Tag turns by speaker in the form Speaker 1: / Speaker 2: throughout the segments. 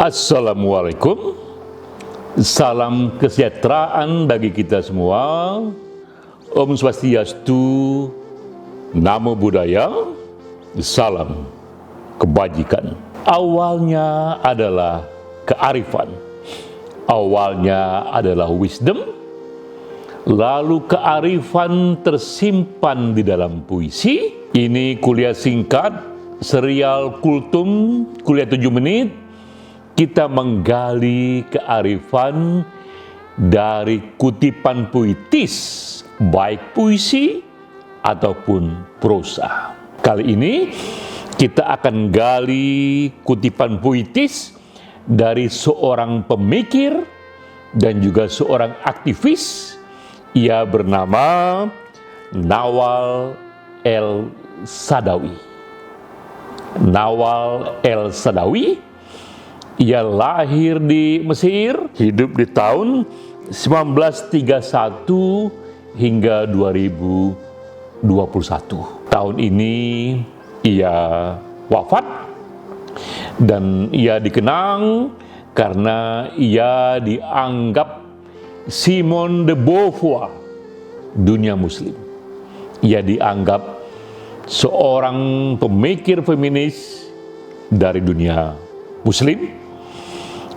Speaker 1: Assalamualaikum. Salam kesejahteraan bagi kita semua. Om Swastiastu, Namo Buddhaya, salam kebajikan. Awalnya adalah kearifan, awalnya adalah wisdom, lalu kearifan tersimpan di dalam puisi. Ini kuliah singkat, serial kultum, kuliah 7 menit. Kita menggali kearifan dari kutipan puitis, baik puisi ataupun prosa. Kali ini kita akan gali kutipan puitis dari seorang pemikir dan juga seorang aktivis. Ia bernama Nawal El-Saadawi. Nawal El-Saadawi, ia lahir di Mesir, hidup di tahun 1931 hingga 2021. Tahun ini ia wafat dan ia dikenang karena ia dianggap Simone de Beauvoir dunia muslim. Ia dianggap seorang pemikir feminis dari dunia muslim.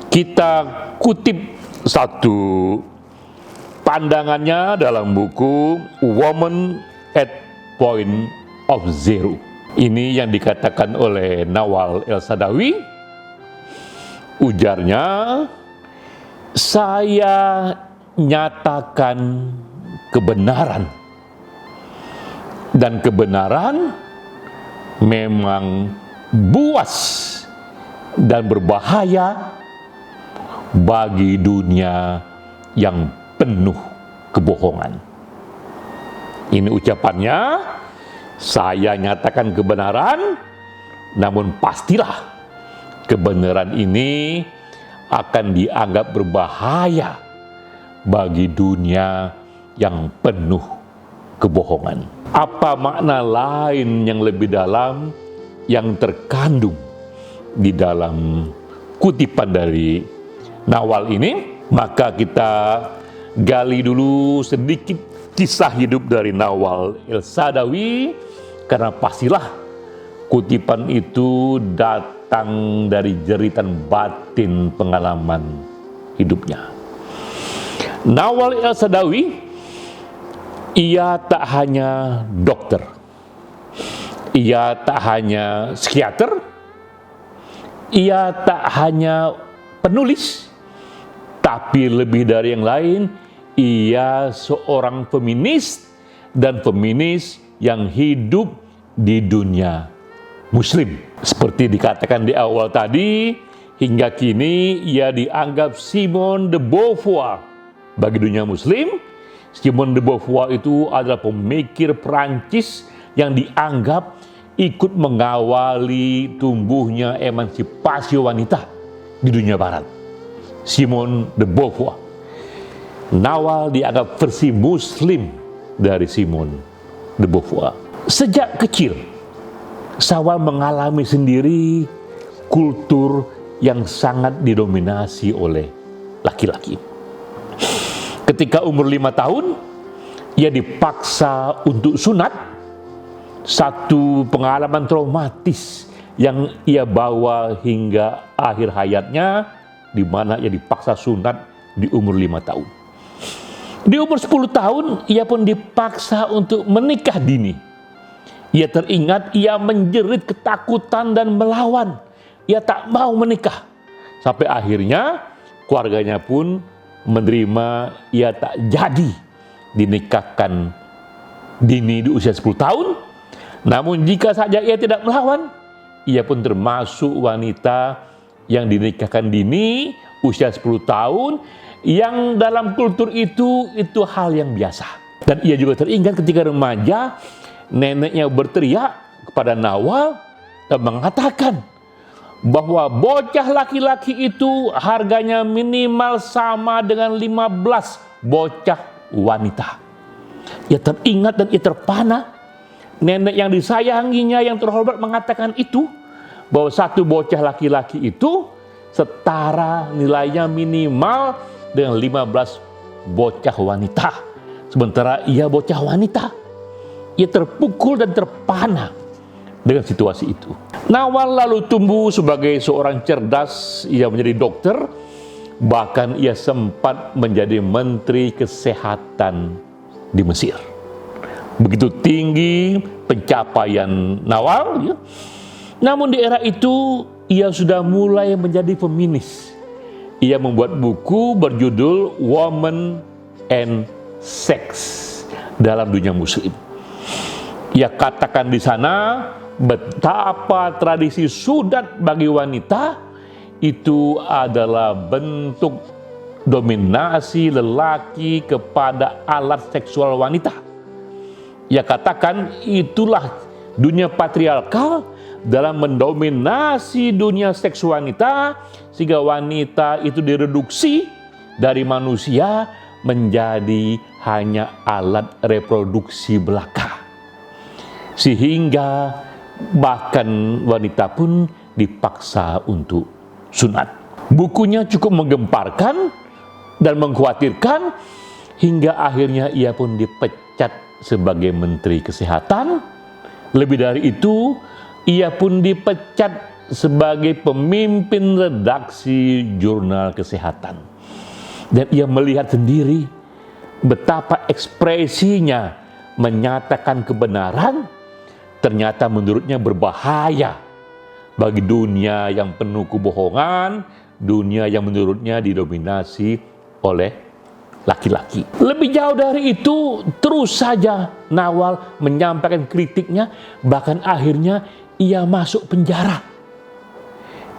Speaker 1: Kita kutip satu pandangannya dalam buku Woman at Point of Zero. Ini yang dikatakan oleh Nawal El-Saadawi. Ujarnya, saya nyatakan kebenaran. Dan kebenaran memang buas dan berbahaya bagi dunia yang penuh kebohongan. Ini ucapannya, saya nyatakan kebenaran, namun pastilah kebenaran ini akan dianggap berbahaya bagi dunia yang penuh kebohongan. Apa makna lain yang lebih dalam yang terkandung di dalam kutipan dari Nawal ini? Maka kita gali dulu sedikit kisah hidup dari Nawal El-Saadawi, karena pastilah kutipan itu datang dari jeritan batin pengalaman hidupnya. Nawal El-Saadawi, ia tak hanya dokter, ia tak hanya psikiater, ia tak hanya penulis, tapi lebih dari yang lain, ia seorang feminis, dan feminis yang hidup di dunia muslim. Seperti dikatakan di awal tadi, hingga kini ia dianggap Simone de Beauvoir bagi dunia muslim. Simone de Beauvoir itu adalah pemikir Prancis yang dianggap ikut mengawali tumbuhnya emansipasi wanita di dunia barat. Simone de Beauvoir. Nawal dianggap versi muslim dari Simone de Beauvoir. Sejak kecil, Nawal mengalami sendiri kultur yang sangat didominasi oleh laki-laki. Ketika umur 5 tahun, ia dipaksa untuk sunat, satu pengalaman traumatis yang ia bawa hingga akhir hayatnya, di mana ia dipaksa sunat di umur 5 tahun. Di umur 10 tahun, ia pun dipaksa untuk menikah dini. Ia teringat, ia menjerit ketakutan dan melawan. Ia tak mau menikah. Sampai akhirnya, keluarganya pun menerima ia tak jadi dinikahkan dini di usia 10 tahun. Namun jika saja ia tidak melawan, ia pun termasuk wanita yang dinikahkan dini usia 10 tahun, yang dalam kultur itu hal yang biasa. Dan ia juga teringat ketika remaja, neneknya berteriak kepada Nawal dan mengatakan bahwa bocah laki-laki itu harganya minimal sama dengan 15 bocah wanita. Ia teringat dan ia terpana. Nenek yang disayanginya yang terhormat mengatakan itu, bahwa satu bocah laki-laki itu setara nilainya minimal dengan 15 bocah wanita. Sementara ia bocah wanita, ia terpukul dan terpana dengan situasi itu. Nawal lalu tumbuh sebagai seorang cerdas, ia menjadi dokter, bahkan ia sempat menjadi menteri kesehatan di Mesir. Begitu tinggi pencapaian Nawal, ya. Namun di era itu ia sudah mulai menjadi feminis. Ia membuat buku berjudul Woman and Sex dalam dunia muslim. Ia katakan di sana betapa tradisi sunat bagi wanita itu adalah bentuk dominasi lelaki kepada alat seksual wanita. Ia katakan itulah dunia patriarkal dalam mendominasi dunia seks wanita, sehingga wanita itu direduksi dari manusia menjadi hanya alat reproduksi belaka. Sehingga bahkan wanita pun dipaksa untuk sunat. Bukunya cukup menggemparkan dan mengkhawatirkan, hingga akhirnya ia pun dipecat sebagai Menteri Kesehatan. Lebih dari itu, ia pun dipecat sebagai pemimpin redaksi jurnal kesehatan. Dan ia melihat sendiri betapa ekspresinya menyatakan kebenaran ternyata menurutnya berbahaya bagi dunia yang penuh kebohongan, dunia yang menurutnya didominasi oleh laki-laki. Lebih jauh dari itu, terus saja Nawal menyampaikan kritiknya, bahkan akhirnya ia masuk penjara.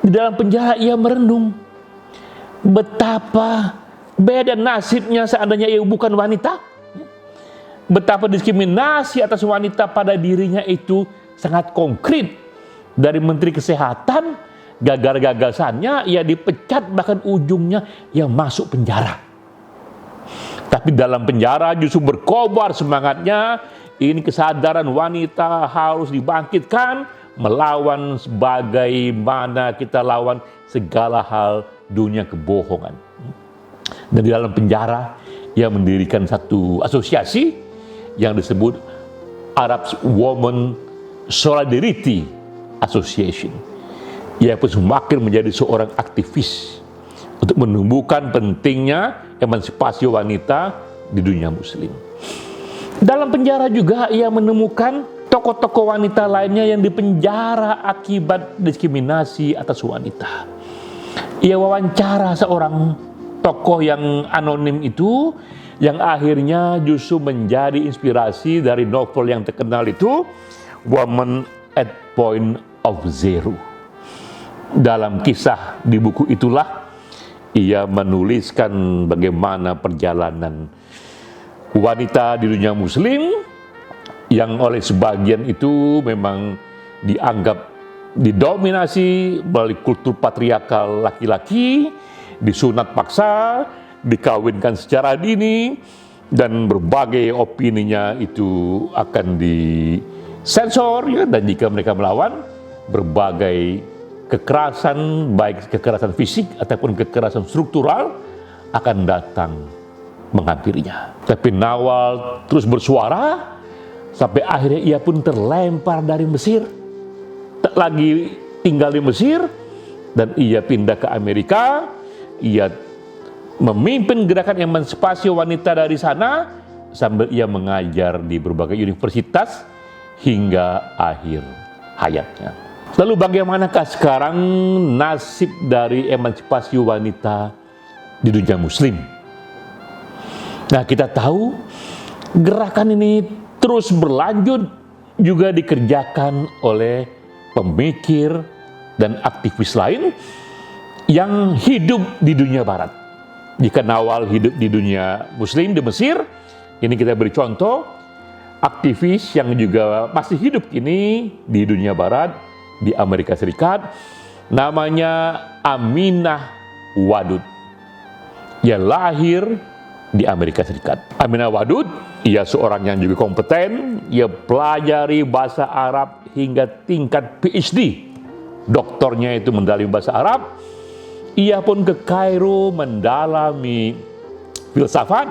Speaker 1: Di dalam penjara ia merenung betapa beda nasibnya seandainya ia bukan wanita. Betapa diskriminasi atas wanita pada dirinya itu sangat konkret. Dari Menteri Kesehatan, gagal-gagasannya ia dipecat, bahkan ujungnya ia masuk penjara. Tapi dalam penjara justru berkobar semangatnya. Ini kesadaran wanita harus dibangkitkan, melawan sebagaimana kita lawan segala hal dunia kebohongan. Dan di dalam penjara ia mendirikan satu asosiasi yang disebut Arab Women Solidarity Association. Ia pun semakin menjadi seorang aktivis untuk menumbuhkan pentingnya emansipasi wanita di dunia muslim. Dalam penjara juga ia menemukan tokoh-tokoh wanita lainnya yang dipenjara akibat diskriminasi atas wanita. Ia wawancara seorang tokoh yang anonim itu, yang akhirnya justru menjadi inspirasi dari novel yang terkenal itu, Woman at Point of Zero. Dalam kisah di buku itulah ia menuliskan bagaimana perjalanan wanita di dunia muslim yang oleh sebagian itu memang dianggap didominasi melalui kultur patriarkal laki-laki, disunat paksa, dikawinkan secara dini, dan berbagai opininya itu akan disensor, ya, dan jika mereka melawan, berbagai kekerasan, baik kekerasan fisik ataupun kekerasan struktural akan datang menghampirinya. Tapi Nawal terus bersuara sampai akhirnya ia pun terlempar dari Mesir, tak lagi tinggal di Mesir, dan ia pindah ke Amerika. Ia memimpin gerakan emansipasi wanita dari sana sambil ia mengajar di berbagai universitas hingga akhir hayatnya. Lalu bagaimanakah sekarang nasib dari emansipasi wanita di dunia muslim? Nah, kita tahu gerakan ini terus berlanjut, juga dikerjakan oleh pemikir dan aktivis lain yang hidup di dunia barat. Jika Nawal hidup di dunia muslim di Mesir, ini kita beri contoh aktivis yang juga masih hidup kini di dunia barat, di Amerika Serikat, namanya Aminah Wadud. Ia lahir di Amerika Serikat. Aminah Wadud, ia seorang yang juga kompeten. Ia pelajari bahasa Arab hingga tingkat PhD. Doktornya itu mendalami bahasa Arab. Ia pun ke Kairo mendalami filsafat,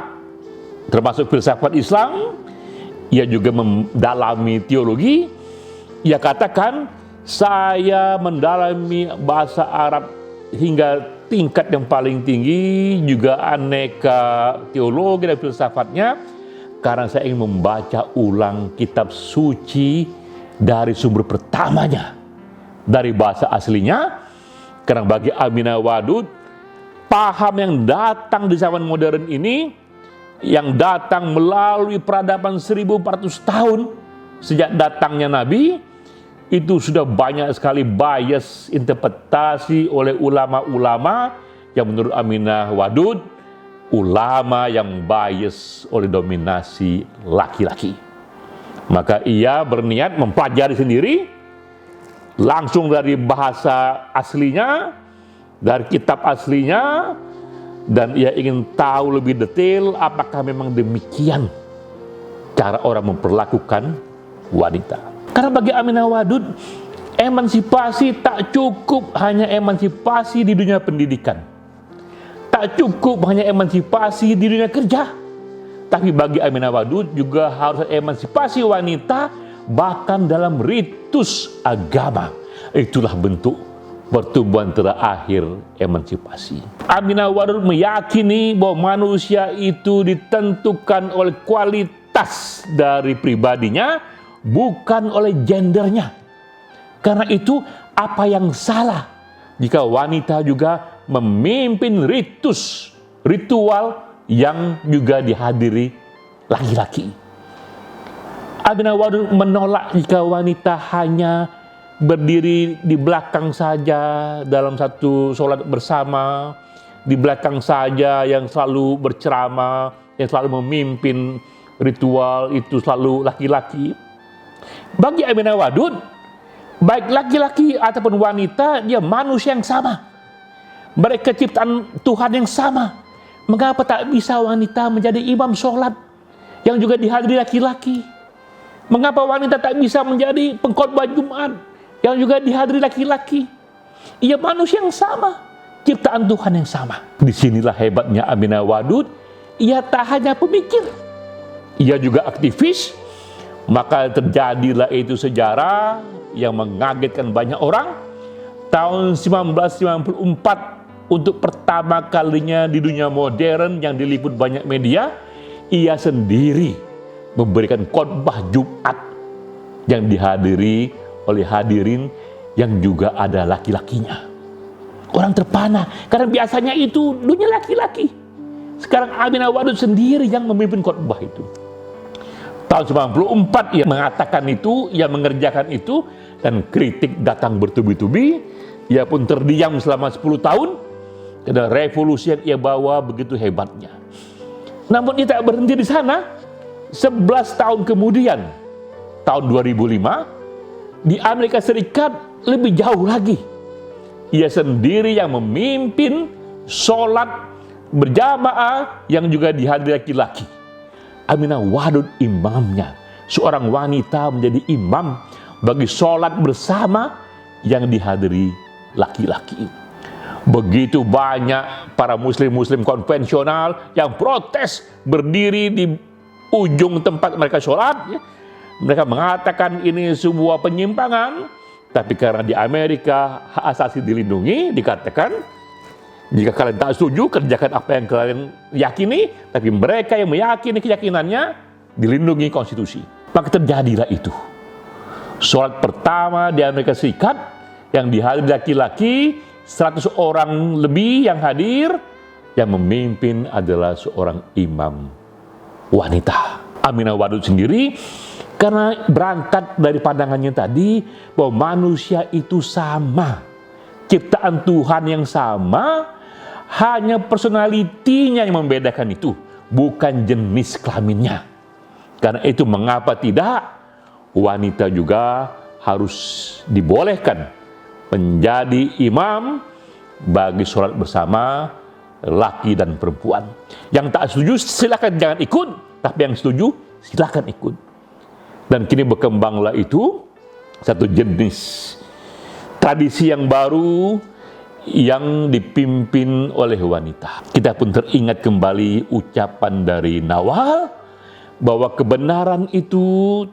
Speaker 1: termasuk filsafat Islam. Ia juga mendalami teologi. Ia katakan, saya mendalami bahasa Arab hingga tingkat yang paling tinggi, juga aneka teologi dan filsafatnya, karena saya ingin membaca ulang kitab suci dari sumber pertamanya, dari bahasa aslinya. Karena bagi Aminah Wadud, paham yang datang di zaman modern ini, yang datang melalui peradaban 1400 tahun sejak datangnya Nabi, itu sudah banyak sekali bias interpretasi oleh ulama-ulama yang menurut Aminah Wadud, ulama yang bias oleh dominasi laki-laki. Maka ia berniat mempelajari sendiri, langsung dari bahasa aslinya, dari kitab aslinya, dan ia ingin tahu lebih detail apakah memang demikian cara orang memperlakukan wanita. Karena bagi Aminah Wadud, emansipasi tak cukup hanya emansipasi di dunia pendidikan, tak cukup hanya emansipasi di dunia kerja, tapi bagi Aminah Wadud juga harus emansipasi wanita bahkan dalam ritus agama. Itulah bentuk pertumbuhan terakhir emansipasi. Aminah Wadud meyakini bahwa manusia itu ditentukan oleh kualitas dari pribadinya, bukan oleh gendernya. Karena itu, apa yang salah jika wanita juga memimpin ritual yang juga dihadiri laki-laki? Aminah Wadud menolak jika wanita hanya berdiri di belakang saja dalam satu sholat bersama, di belakang saja yang selalu berceramah, yang selalu memimpin ritual itu selalu laki-laki. Bagi Aminah Wadud, baik laki-laki ataupun wanita, dia manusia yang sama. Mereka ciptaan Tuhan yang sama. Mengapa tak bisa wanita menjadi imam sholat yang juga dihadiri laki-laki? Mengapa wanita tak bisa menjadi pengkhotbah Jumat yang juga dihadiri laki-laki? Ia manusia yang sama, ciptaan Tuhan yang sama. Disinilah hebatnya Aminah Wadud. Ia tak hanya pemikir, ia juga aktivis. Maka terjadilah itu sejarah yang mengagetkan banyak orang. Tahun 1994, untuk pertama kalinya di dunia modern yang diliput banyak media, ia sendiri memberikan khotbah Jumat yang dihadiri oleh hadirin yang juga ada laki-lakinya. Orang terpana, karena biasanya itu dunia laki-laki. Sekarang Aminah Wadud sendiri yang memimpin khotbah itu. Tahun 94 ia mengatakan itu, ia mengerjakan itu, dan kritik datang bertubi-tubi. Ia pun terdiam selama 10 tahun, karena revolusi yang ia bawa begitu hebatnya. Namun ia tak berhenti di sana. 11 tahun kemudian, tahun 2005, di Amerika Serikat lebih jauh lagi. Ia sendiri yang memimpin sholat berjamaah yang juga dihadiri laki-laki. Aminah Wadud imamnya, seorang wanita menjadi imam bagi sholat bersama yang dihadiri laki-laki. Begitu banyak para muslim-muslim konvensional yang protes, berdiri di ujung tempat mereka sholat. Mereka mengatakan ini sebuah penyimpangan. Tapi karena di Amerika hak asasi dilindungi, dikatakan jika kalian tak setuju, kerjakan apa yang kalian yakini. Tapi mereka yang meyakini keyakinannya dilindungi konstitusi. Maka terjadilah itu. Sholat pertama di Amerika Serikat yang dihadiri laki-laki, 100 orang lebih yang hadir, yang memimpin adalah seorang imam wanita. Aminah Wadud sendiri, karena berangkat dari pandangannya tadi bahwa manusia itu sama, ciptaan Tuhan yang sama, hanya personalitinya yang membedakan itu, bukan jenis kelaminnya. Karena itu mengapa tidak wanita juga harus dibolehkan menjadi imam bagi sholat bersama laki dan perempuan. Yang tak setuju silakan jangan ikut, tapi yang setuju silakan ikut. Dan kini berkembanglah itu satu jenis tradisi yang baru yang dipimpin oleh wanita. Kita pun teringat kembali ucapan dari Nawal bahwa kebenaran itu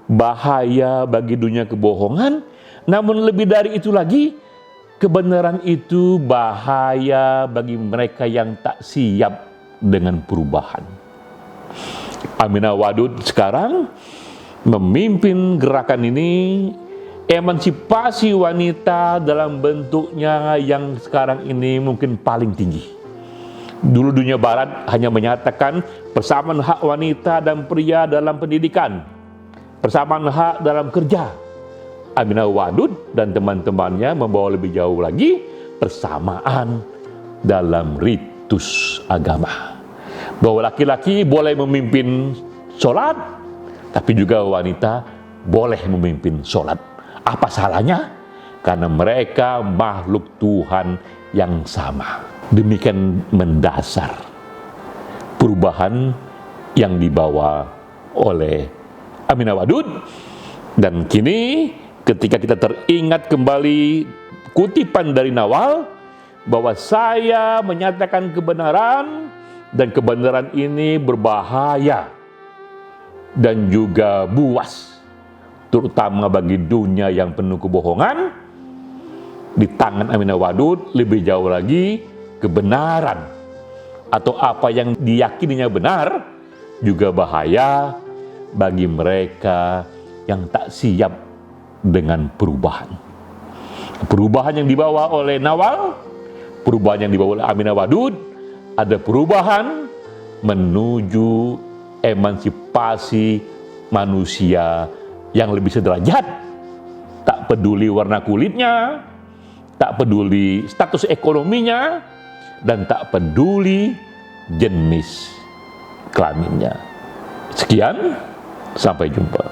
Speaker 1: bahaya bagi dunia kebohongan, namun lebih dari itu lagi, kebenaran itu bahaya bagi mereka yang tak siap dengan perubahan. Aminah Wadud sekarang memimpin gerakan ini, emansipasi wanita dalam bentuknya yang sekarang ini mungkin paling tinggi. Dulu dunia barat hanya menyatakan persamaan hak wanita dan pria dalam pendidikan, persamaan hak dalam kerja. Aminah Wadud dan teman-temannya membawa lebih jauh lagi, persamaan dalam ritus agama. Bahwa laki-laki boleh memimpin sholat, tapi juga wanita boleh memimpin sholat. Apa salahnya? Karena mereka makhluk Tuhan yang sama. Demikian mendasar perubahan yang dibawa oleh Aminah Wadud. Dan kini ketika kita teringat kembali kutipan dari Nawal bahwa saya menyatakan kebenaran dan kebenaran ini berbahaya dan juga buas, terutama bagi dunia yang penuh kebohongan. Di tangan Aminah Wadud lebih jauh lagi, kebenaran atau apa yang diyakininya benar juga bahaya bagi mereka yang tak siap dengan perubahan. Perubahan yang dibawa oleh Nawal, perubahan yang dibawa oleh Aminah Wadud, ada perubahan menuju emansipasi manusia yang lebih sederajat, tak peduli warna kulitnya, tak peduli status ekonominya, dan tak peduli jenis kelaminnya. Sekian, sampai jumpa.